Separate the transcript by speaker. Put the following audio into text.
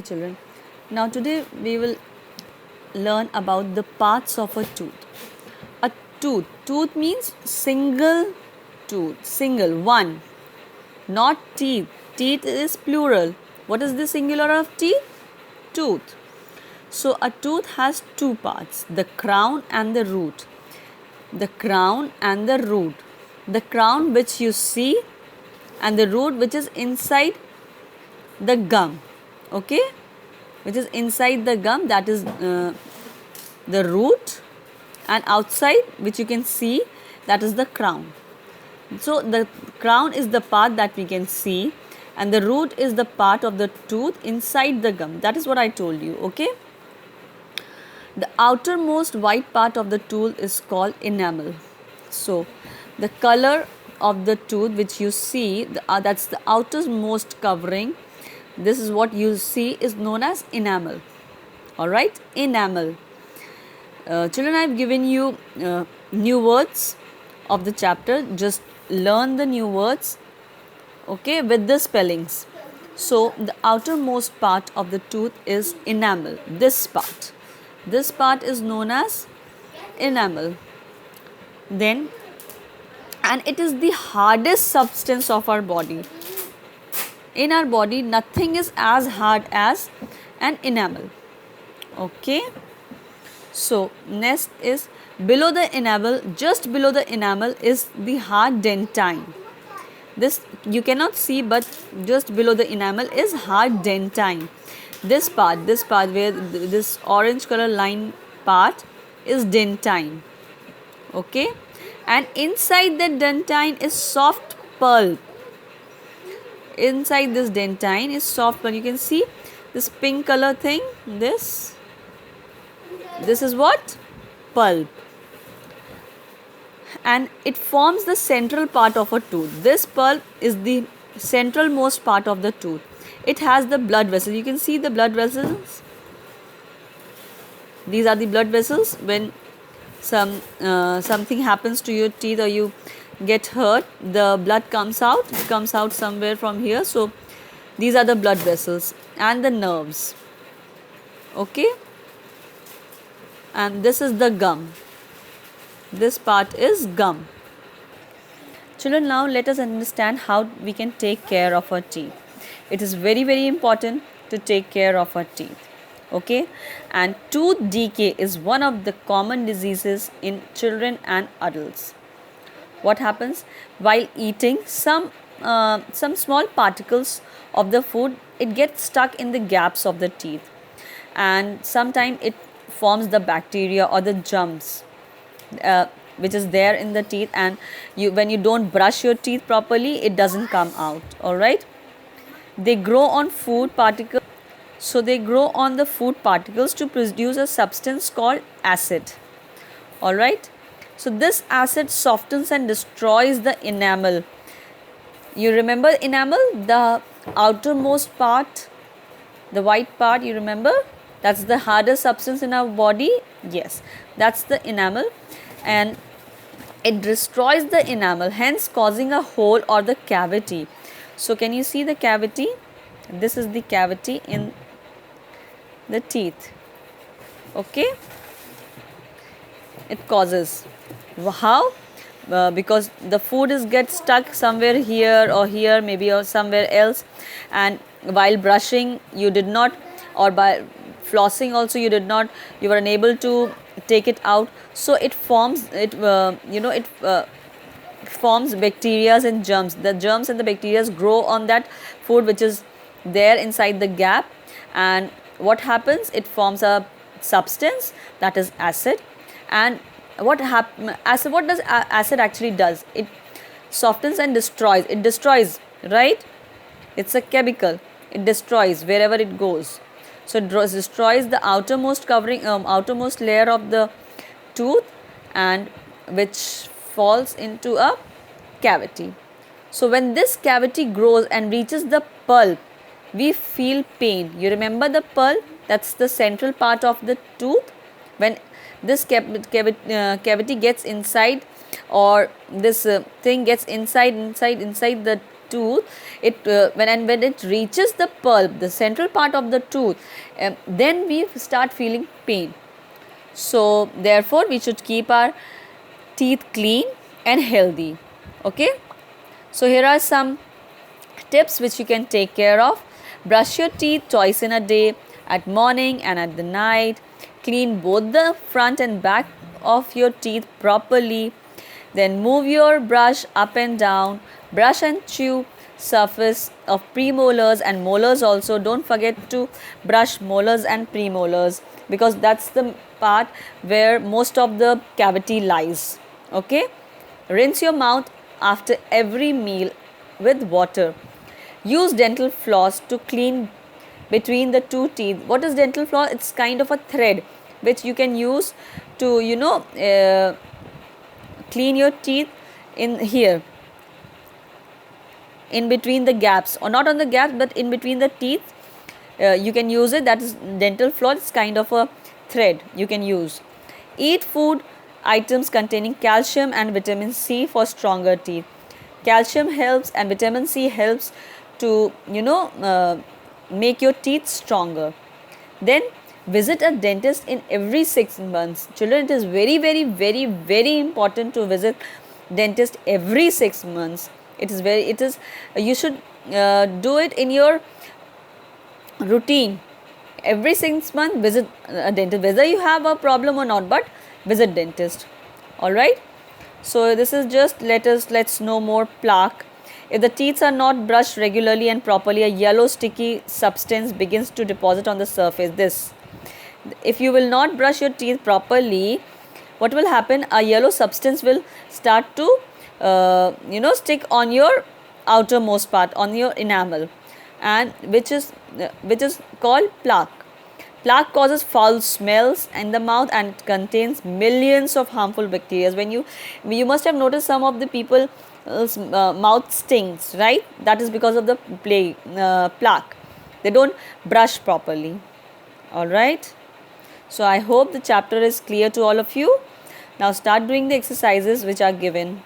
Speaker 1: Children, now today we will learn about the parts of a tooth. A tooth means single tooth, single one, not teeth. Teeth is plural. What is the singular of teeth? Tooth. So a tooth has two parts, the crown and the root. The crown and the root. The crown which you see and the root which is inside the gum. Okay, which is inside the gum, that is the root, and outside which you can see, that is the crown. So the crown is the part that we can see and the root is the part of the tooth inside the gum. That is what I told you. Okay, the outermost white part of the tooth is called enamel. So the color of the tooth which you see, that's the outermost covering. This is what you see is known as enamel. Alright, enamel. Children, I have given you new words of the chapter. Just learn the new words, okay, with the spellings. So the outermost part of the tooth is enamel. This part is known as enamel. Then, and it is the hardest substance of our body. In our body, nothing is as hard as an enamel. Okay, so next is below the enamel, just below the enamel is the hard dentine. This you cannot see, but just below the enamel is hard dentine. This part where this orange color line part is dentine. Okay, and inside the dentine is soft pulp. Inside this dentine is soft pulp. You can see this pink color thing. This is what? Pulp. And it forms the central part of a tooth. This pulp is the centralmost part of the tooth. It has the blood vessels. You can see the blood vessels. These are the blood vessels. When something happens to your teeth or you get hurt, the blood comes out. It comes out somewhere from here. So these are the blood vessels and the nerves. Okay, and this is the gum. This part is gum. Children, now let us understand how we can take care of our teeth. It is very, very important to take care of our teeth. Okay, and tooth decay is one of the common diseases in children and adults. What happens while eating? Some small particles of the food, it gets stuck in the gaps of the teeth, and sometimes it forms the bacteria or the germs which is there in the teeth, and when you don't brush your teeth properly, it doesn't come out. All right, they grow on food particles. So they grow on the food particles to produce a substance called acid. All right, so this acid softens and destroys the enamel. You remember enamel, the outermost part, the white part, you remember? That's the hardest substance in our body. Yes, that's the enamel, and it destroys the enamel, hence causing a hole or the cavity. So can you see the cavity? This is the cavity in the teeth. Okay, it causes. How? Because the food gets stuck somewhere here or here, maybe, or somewhere else, and while brushing you did not, or by flossing also you did not, you were unable to take it out. So it forms forms bacteria and germs. The germs and the bacteria grow on that food which is there inside the gap, and what happens? It forms a substance, that is acid. And what does acid actually does? It softens and destroys. It destroys, right? It's a chemical. It destroys wherever it goes. So it destroys the outermost covering, outermost layer of the tooth, and which falls into a cavity. So when this cavity grows and reaches the pulp, we feel pain. You remember the pulp? That's the central part of the tooth. When this cavity gets inside, or this thing gets inside the tooth, when it reaches the pulp, the central part of the tooth, then we start feeling pain. So therefore we should keep our teeth clean and healthy. Okay, so here are some tips which you can take care of. Brush your teeth twice in a day, at morning and at the night. Clean both the front and back of your teeth properly. Then move your brush up and down. Brush and chew surface of premolars and molars also. Don't forget to brush molars and premolars, because that's the part where most of the cavity lies. Okay, rinse your mouth after every meal with water. Use dental floss to clean between the two teeth. What is dental floss? It's kind of a thread which you can use to clean your teeth in here, in between the gaps, or not on the gaps but in between the teeth. You can use it. That is dental floss. It's kind of a thread you can use. Eat food items containing calcium and vitamin C for stronger teeth. Calcium helps and vitamin C helps to make your teeth stronger. Then visit a dentist in every 6 months. Children, it is very, very, very, very important to visit dentist every 6 months. You should do it in your routine. Every 6 months visit a dentist, whether you have a problem or not, but visit dentist. All right, so this is just let's know more plaque. If the teeth are not brushed regularly and properly, a yellow sticky substance begins to deposit on the surface. If you will not brush your teeth properly, what will happen? A yellow substance will start to stick on your outermost part, on your enamel, and which is called plaque. Plaque causes foul smells in the mouth and it contains millions of harmful bacteria. When you must have noticed some of the people mouth stings, right? That is because of the plaque. They don't brush properly. All right. So I hope the chapter is clear to all of you. Now start doing the exercises which are given.